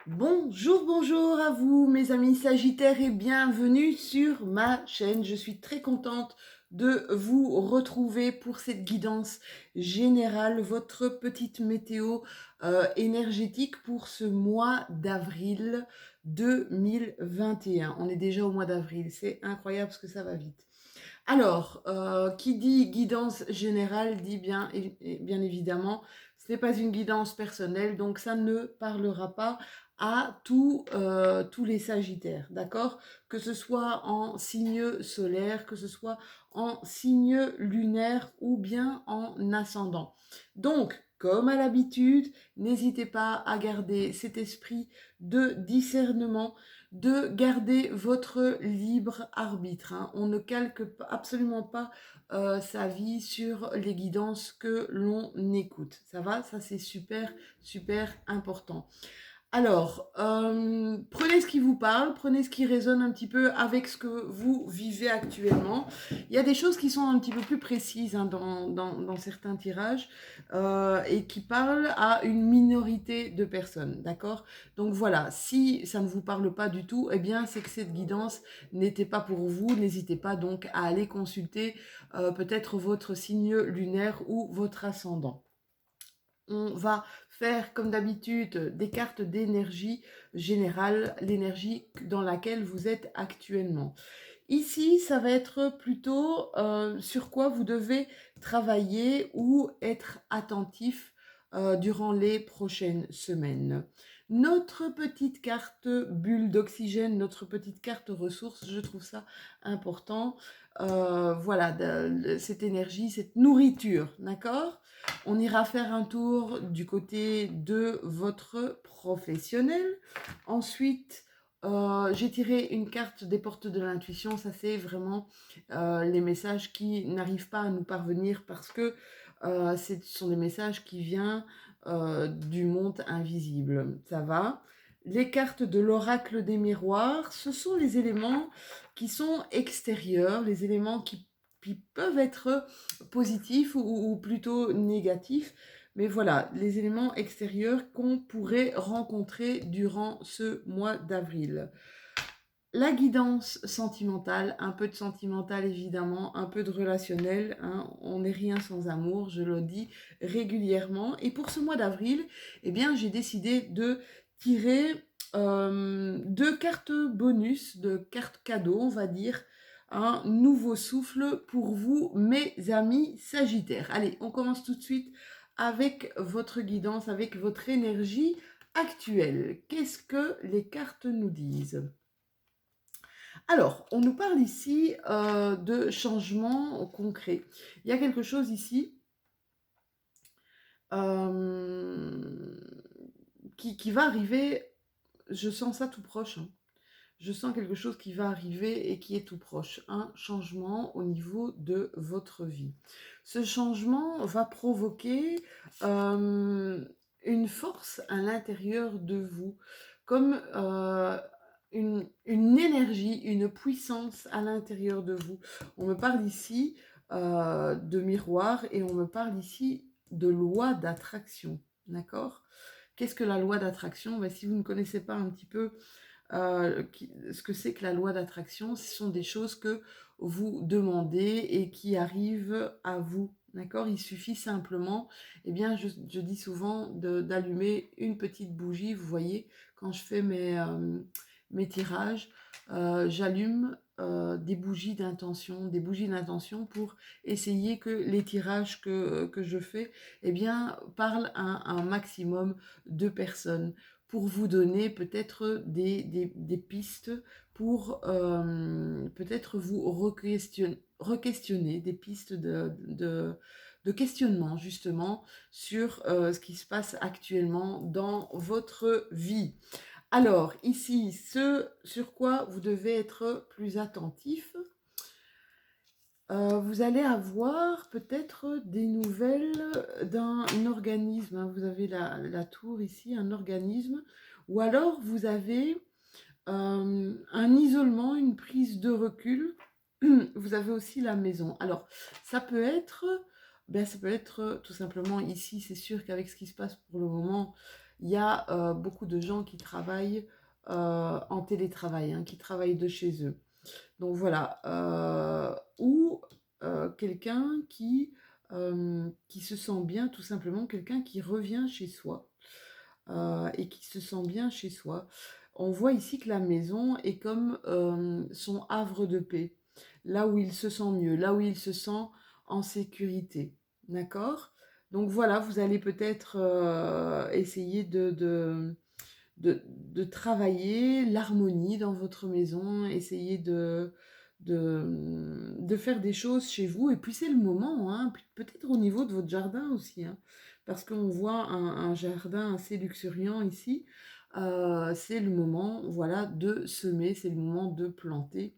Bonjour, bonjour à vous mes amis Sagittaires et bienvenue sur ma chaîne. Je suis très contente de vous retrouver pour cette guidance générale, votre petite météo énergétique pour ce mois d'avril 2021. On est déjà au mois d'avril, c'est incroyable parce que ça va vite. Alors, qui dit guidance générale dit bien, bien évidemment, ce n'est pas une guidance personnelle, donc ça ne parlera pas à tous les Sagittaires, d'accord? Que ce soit en signe solaire, que ce soit en signe lunaire ou bien en ascendant. Donc, comme à l'habitude, n'hésitez pas à garder cet esprit de discernement, de garder votre libre arbitre, hein. On ne calque absolument pas sa vie sur les guidances que l'on écoute. Ça va? Ça, c'est super, super important. Alors, prenez ce qui vous parle, prenez ce qui résonne un petit peu avec ce que vous vivez actuellement. Il y a des choses qui sont un petit peu plus précises, hein, dans certains tirages et qui parlent à une minorité de personnes, d'accord? Donc voilà, si ça ne vous parle pas du tout, eh bien c'est que cette guidance n'était pas pour vous. N'hésitez pas donc à aller consulter peut-être votre signe lunaire ou votre ascendant. On va faire comme d'habitude des cartes d'énergie générale, l'énergie dans laquelle vous êtes actuellement. Ici, ça va être plutôt sur quoi vous devez travailler ou être attentif durant les prochaines semaines. Notre petite carte bulle d'oxygène, notre petite carte ressource, je trouve ça important. Voilà, cette énergie, cette nourriture, d'accord? On ira faire un tour du côté de votre professionnel. Ensuite, j'ai tiré une carte des portes de l'intuition. Ça, c'est vraiment les messages qui n'arrivent pas à nous parvenir parce que ce sont des messages qui viennent du monde invisible. Ça va? Les cartes de l'oracle des miroirs, ce sont les éléments qui sont extérieurs, les éléments qui peuvent être positifs ou plutôt négatifs. Mais voilà, les éléments extérieurs qu'on pourrait rencontrer durant ce mois d'avril. La guidance sentimentale, un peu de sentimental évidemment, un peu de relationnel, hein, on n'est rien sans amour, je le dis régulièrement. Et pour ce mois d'avril, eh bien, j'ai décidé de tirer deux cartes bonus, de cartes cadeaux, on va dire, un nouveau souffle pour vous, mes amis Sagittaires. Allez, on commence tout de suite avec votre guidance, avec votre énergie actuelle. Qu'est-ce que les cartes nous disent? Alors, on nous parle ici de changements concrets. Il y a quelque chose ici euh, qui va arriver, je sens ça tout proche, hein. Je sens quelque chose qui va arriver et qui est tout proche. Un changement au niveau de votre vie. Ce changement va provoquer une force à l'intérieur de vous, comme une énergie, une puissance à l'intérieur de vous. On me parle ici de miroir et on me parle ici de loi d'attraction. D'accord? Qu'est-ce que la loi d'attraction? Ben, si vous ne connaissez pas un petit peu ce que c'est que la loi d'attraction, ce sont des choses que vous demandez et qui arrivent à vous. D'accord? Il suffit simplement, eh bien, je dis souvent d'allumer une petite bougie. Vous voyez, quand je fais mes tirages, j'allume des bougies d'intention pour essayer que les tirages que je fais, eh bien, parlent à un maximum de personnes pour vous donner peut-être des pistes pour peut-être vous re-questionner, des pistes de questionnement justement sur ce qui se passe actuellement dans votre vie. Alors ici, ce sur quoi vous devez être plus attentif, vous allez avoir peut-être des nouvelles d'un organisme, hein. Vous avez la tour ici, un organisme, ou alors vous avez un isolement, une prise de recul. Vous avez aussi la maison. Alors, ça peut être, ça peut être tout simplement ici, c'est sûr qu'avec ce qui se passe pour le moment, il y a beaucoup de gens qui travaillent en télétravail, hein, qui travaillent de chez eux. Donc voilà, ou quelqu'un qui se sent bien, tout simplement, quelqu'un qui revient chez soi et qui se sent bien chez soi. On voit ici que la maison est comme son havre de paix, là où il se sent mieux, là où il se sent en sécurité. D'accord? Donc voilà, vous allez peut-être essayer de travailler l'harmonie dans votre maison, essayer de faire des choses chez vous. Et puis c'est le moment, hein, peut-être au niveau de votre jardin aussi, hein, parce qu'on voit un jardin assez luxuriant ici. C'est le moment, voilà, de semer, c'est le moment de planter.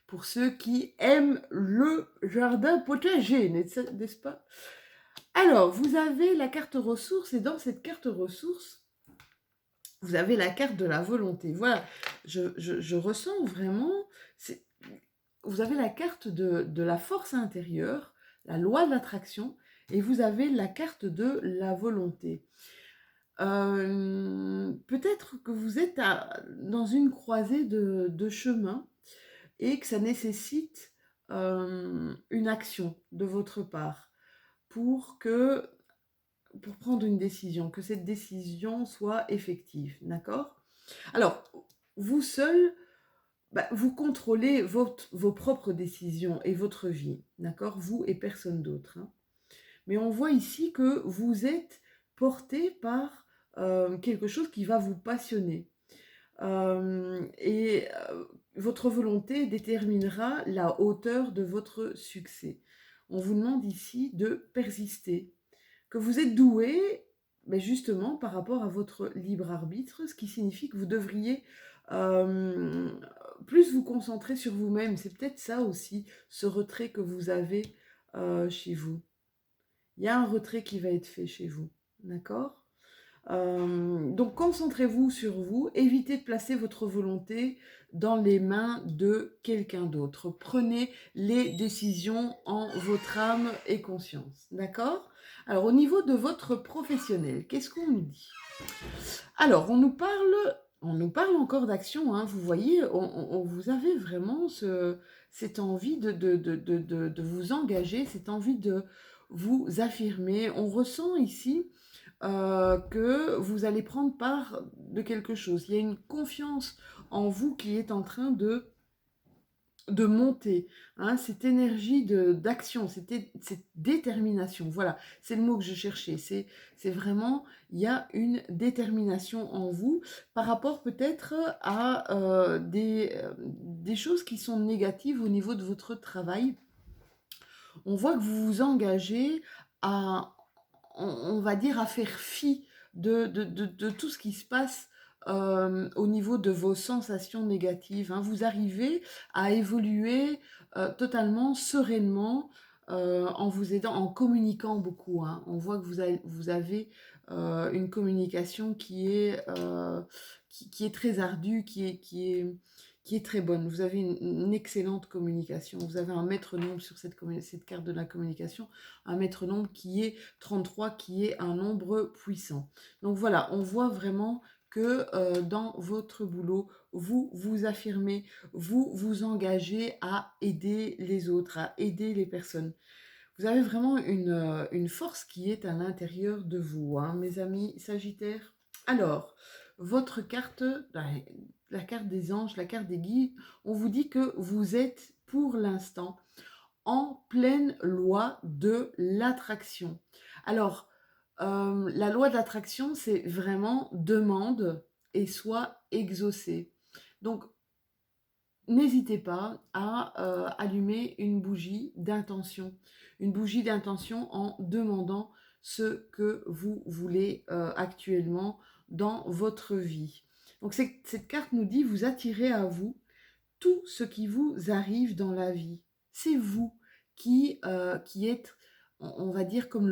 Pour ceux qui aiment le jardin potager, n'est-ce pas? Alors, vous avez la carte ressources et dans cette carte ressources, vous avez la carte de la volonté. Voilà, je ressens vraiment, vous avez la carte de la force intérieure, la loi de l'attraction, et vous avez la carte de la volonté. Peut-être que vous êtes dans une croisée de chemin et que ça nécessite une action de votre part pour que pour prendre une décision, que cette décision soit effective, d'accord? Alors, vous seul, vous contrôlez vos propres décisions et votre vie, d'accord? Vous et personne d'autre, hein. Mais on voit ici que vous êtes porté par quelque chose qui va vous passionner. Et votre volonté déterminera la hauteur de votre succès. On vous demande ici de persister, que vous êtes doué, justement par rapport à votre libre arbitre, ce qui signifie que vous devriez euh, plus vous concentrer sur vous-même. C'est peut-être ça aussi, ce retrait que vous avez chez vous. Il y a un retrait qui va être fait chez vous, d'accord? Donc concentrez-vous sur vous, évitez de placer votre volonté dans les mains de quelqu'un d'autre. Prenez les décisions en votre âme et conscience, d'accord? Alors au niveau de votre professionnel, qu'est-ce qu'on nous dit? Alors on nous parle encore d'action, hein, vous voyez, vous avez vraiment cette envie de vous engager, cette envie de vous affirmer. On ressent ici que vous allez prendre part de quelque chose. Il y a une confiance en vous qui est en train de monter, hein, cette énergie d'action, cette détermination. Voilà, c'est le mot que je cherchais. C'est vraiment, il y a une détermination en vous par rapport peut-être à des choses qui sont négatives au niveau de votre travail. On voit que vous vous engagez à, on va dire, à faire fi de tout ce qui se passe au niveau de vos sensations négatives, hein. Vous arrivez à évoluer totalement sereinement en vous aidant, en communiquant beaucoup, hein. On voit que vous avez une communication qui est très ardue, qui est très bonne. Vous avez une excellente communication. Vous avez un maître-nombre sur cette carte de la communication, un maître-nombre qui est 33, qui est un nombre puissant. Donc voilà, on voit vraiment que dans votre boulot, vous vous affirmez, vous vous engagez à aider les autres, à aider les personnes. Vous avez vraiment une force qui est à l'intérieur de vous, hein, mes amis Sagittaires. Alors, votre carte, la carte des anges, la carte des guides, on vous dit que vous êtes pour l'instant en pleine loi de l'attraction. Alors, la loi de l'attraction, c'est vraiment demande et soit exaucé. Donc, n'hésitez pas à allumer une bougie d'intention. Une bougie d'intention en demandant ce que vous voulez actuellement dans votre vie. Donc cette carte nous dit, vous attirez à vous tout ce qui vous arrive dans la vie. C'est vous qui êtes, on va dire, comme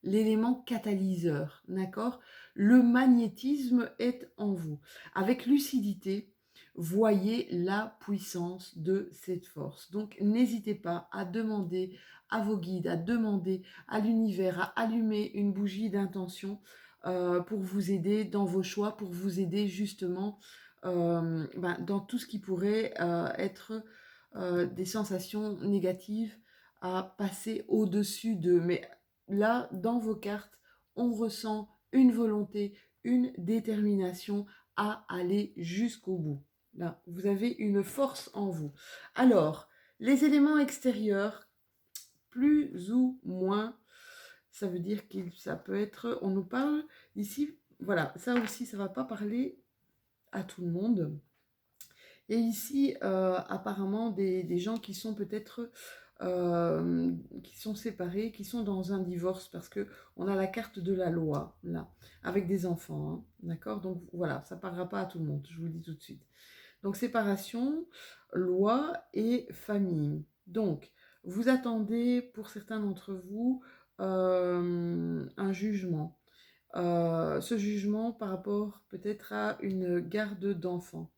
l'élément catalyseur, d'accord? Le magnétisme est en vous. Avec lucidité, voyez la puissance de cette force. Donc, n'hésitez pas à demander à vos guides, à demander à l'univers, à allumer une bougie d'intention pour vous aider dans vos choix, pour vous aider justement dans tout ce qui pourrait être des sensations négatives à passer au-dessus de. Mais là, dans vos cartes, on ressent une volonté, une détermination à aller jusqu'au bout. Là, vous avez une force en vous. Alors, les éléments extérieurs, plus ou moins, ça veut dire que ça peut être, on nous parle ici, voilà, ça aussi, ça ne va pas parler à tout le monde. Et ici, apparemment, des gens qui sont peut-être qui sont séparés, qui sont dans un divorce, parce que on a la carte de la loi, là, avec des enfants, hein, d'accord? Donc voilà, ça ne parlera pas à tout le monde, je vous le dis tout de suite. Donc séparation, loi et famille. Donc, vous attendez, pour certains d'entre vous, un jugement. Ce jugement par rapport peut-être à une garde d'enfants.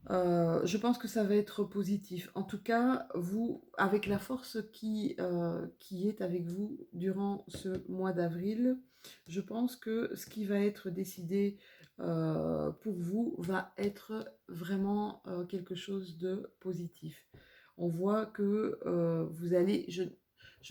Je pense que ça va être positif. En tout cas, vous, avec la force qui est avec vous durant ce mois d'avril, je pense que ce qui va être décidé pour vous va être vraiment quelque chose de positif. On voit que vous allez, je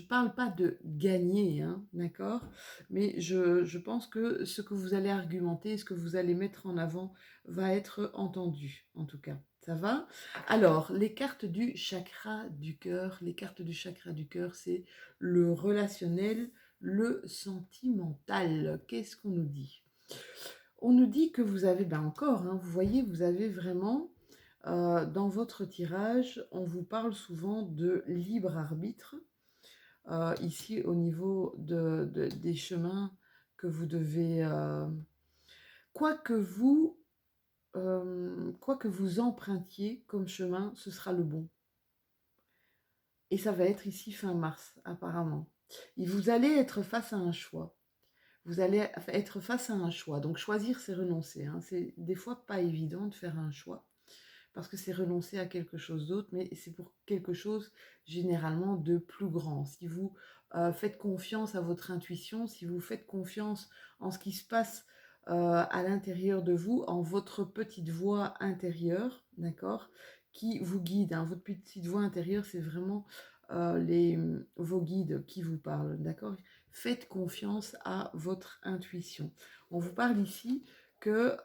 parle pas de gagner, hein, d'accord? Mais je pense que ce que vous allez argumenter, ce que vous allez mettre en avant va être entendu, en tout cas. Ça va? Alors, les cartes du chakra du cœur. Les cartes du chakra du cœur, c'est le relationnel, le sentimental. Qu'est-ce qu'on nous dit? On nous dit que vous avez, ben encore, hein, vous voyez, vous avez vraiment, dans votre tirage, on vous parle souvent de libre arbitre. Ici, au niveau des chemins que vous devez... quoi que vous empruntiez comme chemin, ce sera le bon. Et ça va être ici fin mars, apparemment. Et vous allez être face à un choix. Vous allez être face à un choix. Donc choisir, c'est renoncer, hein. C'est des fois pas évident de faire un choix, parce que c'est renoncer à quelque chose d'autre, mais c'est pour quelque chose généralement de plus grand. Si vous faites confiance à votre intuition, si vous faites confiance en ce qui se passe à l'intérieur de vous, en votre petite voix intérieure, d'accord, qui vous guide, hein. Votre petite voix intérieure, c'est vraiment vos guides qui vous parlent, d'accord. Faites confiance à votre intuition. On vous parle ici que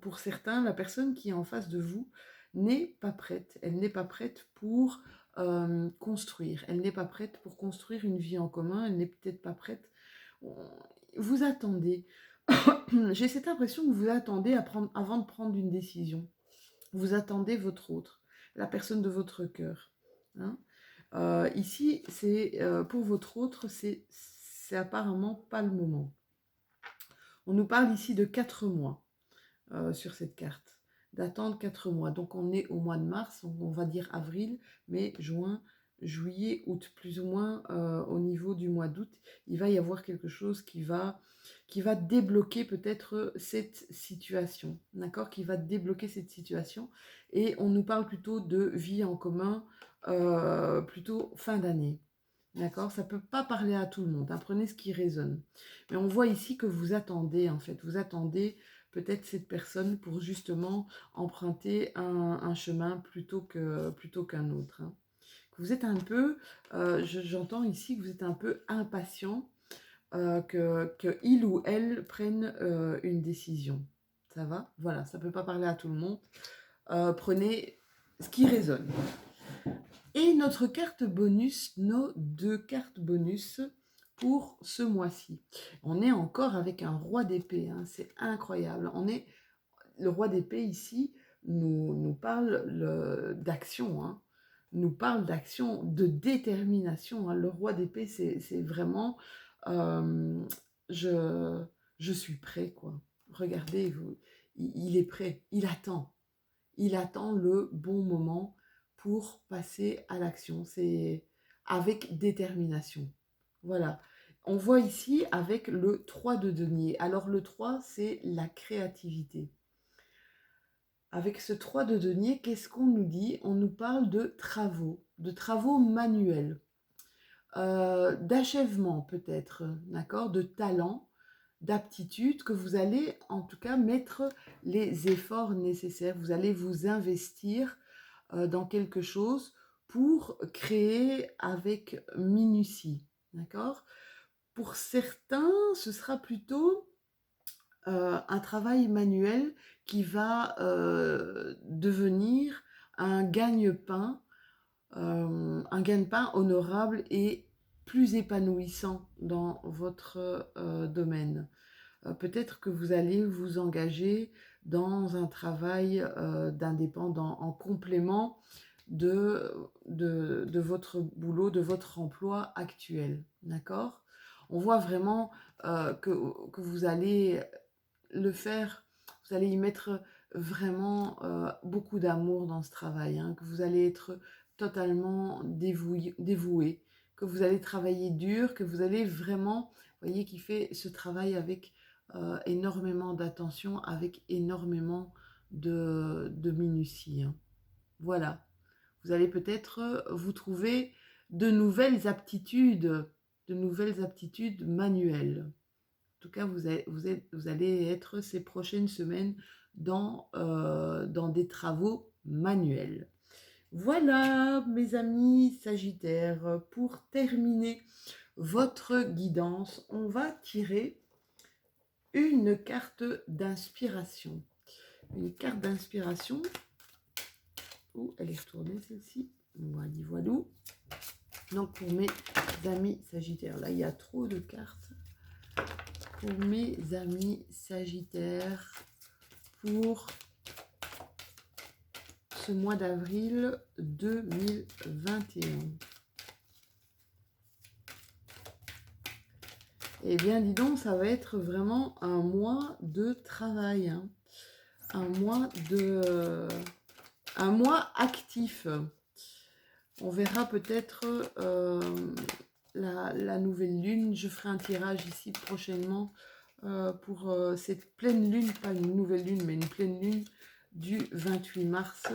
pour certains, la personne qui est en face de vous n'est pas prête. Elle n'est pas prête pour construire. Elle n'est pas prête pour construire une vie en commun. Elle n'est peut-être pas prête. Vous attendez. J'ai cette impression que vous attendez avant de prendre une décision. Vous attendez votre autre, la personne de votre cœur, hein. Ici, c'est pour votre autre, c'est apparemment pas le moment. On nous parle ici de 4 mois. Sur cette carte, d'attendre 4 mois. Donc on est au mois de mars, on va dire avril, mai, juin, juillet, août, plus ou moins au niveau du mois d'août, il va y avoir quelque chose qui va débloquer peut-être cette situation, d'accord, qui va débloquer cette situation, et on nous parle plutôt de vie en commun, plutôt fin d'année. D'accord, ça ne peut pas parler à tout le monde, hein, prenez ce qui résonne. Mais on voit ici que vous attendez, en fait, vous attendez peut-être cette personne pour justement emprunter un chemin plutôt qu'un autre, hein. Vous êtes un peu, j'entends ici que vous êtes un peu impatient que il ou elle prenne une décision. Ça va? Voilà, ça ne peut pas parler à tout le monde. Prenez ce qui résonne. Et notre carte bonus, nos 2 cartes bonus pour ce mois-ci. On est encore avec un roi d'épée, hein, c'est incroyable. Le roi d'épée ici nous parle d'action, hein, nous parle d'action, de détermination, hein. Le roi d'épée, c'est vraiment je suis prêt, quoi. Regardez, il est prêt, il attend le bon moment pour passer à l'action. C'est avec détermination. Voilà. On voit ici avec le 3 de denier. Alors le 3, c'est la créativité. Avec ce 3 de denier, qu'est-ce qu'on nous dit? On nous parle de travaux manuels. d'achèvement peut-être, d'accord? De talent, d'aptitude, que vous allez en tout cas mettre les efforts nécessaires. Vous allez vous investir dans quelque chose pour créer avec minutie, d'accord? Pour certains, ce sera plutôt un travail manuel qui va devenir un gagne-pain, un gagne-pain honorable et plus épanouissant dans votre domaine. Peut-être que vous allez vous engager dans un travail d'indépendant en complément de votre boulot, de votre emploi actuel. D'accord? On voit vraiment que vous allez le faire, vous allez y mettre vraiment beaucoup d'amour dans ce travail, hein, que vous allez être totalement dévoué, que vous allez travailler dur, que vous allez vraiment, voyez, qui fait ce travail avec énormément d'attention, avec énormément de minutie, hein. Voilà. Vous allez peut-être vous trouver de nouvelles aptitudes manuelles. En tout cas, vous allez être ces prochaines semaines dans des travaux manuels. Voilà, mes amis Sagittaires, pour terminer votre guidance, on va tirer une carte d'inspiration. Une carte d'inspiration. Où elle est retournée celle-ci. Voilà, voilà. Donc pour mes amis Sagittaires, là il y a trop de cartes. Pour mes amis Sagittaires, pour ce mois d'avril 2021. Eh bien, dis donc, ça va être vraiment un mois de travail, hein. Un mois actif. On verra peut-être la nouvelle lune. Je ferai un tirage ici prochainement pour cette pleine lune, pas une nouvelle lune, mais une pleine lune du 28 mars,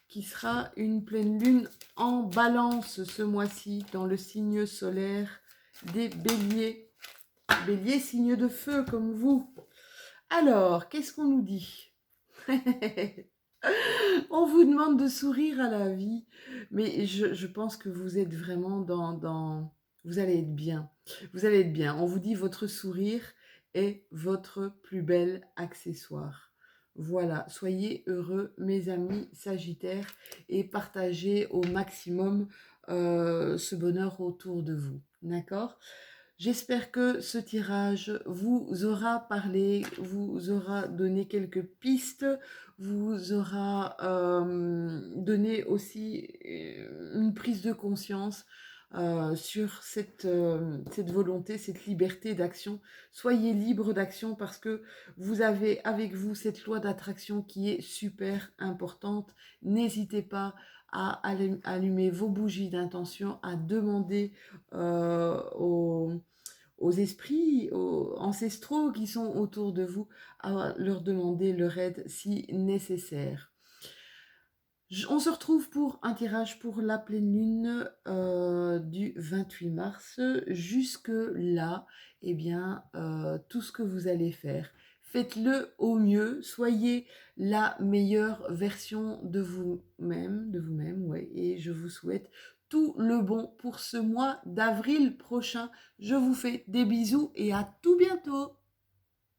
qui sera une pleine lune en balance ce mois-ci, dans le signe solaire des béliers. Bélier, signe de feu comme vous. Alors, qu'est-ce qu'on nous dit? On vous demande de sourire à la vie, mais je pense que vous êtes vraiment vous allez être bien. Vous allez être bien. On vous dit votre sourire est votre plus bel accessoire. Voilà, soyez heureux, mes amis Sagittaires, et partagez au maximum ce bonheur autour de vous. D'accord? J'espère que ce tirage vous aura parlé, vous aura donné quelques pistes, vous aura donné aussi une prise de conscience sur cette volonté, cette liberté d'action. Soyez libre d'action parce que vous avez avec vous cette loi d'attraction qui est super importante. N'hésitez pas à allumer vos bougies d'intention, à demander aux esprits, aux ancestraux qui sont autour de vous, à leur demander leur aide si nécessaire. On se retrouve pour un tirage pour la pleine lune du 28 mars. Jusque-là, eh bien, tout ce que vous allez faire, faites-le au mieux. Soyez la meilleure version de vous-même, ouais, et je vous souhaite tout le bon pour ce mois d'avril prochain. Je vous fais des bisous et à tout bientôt.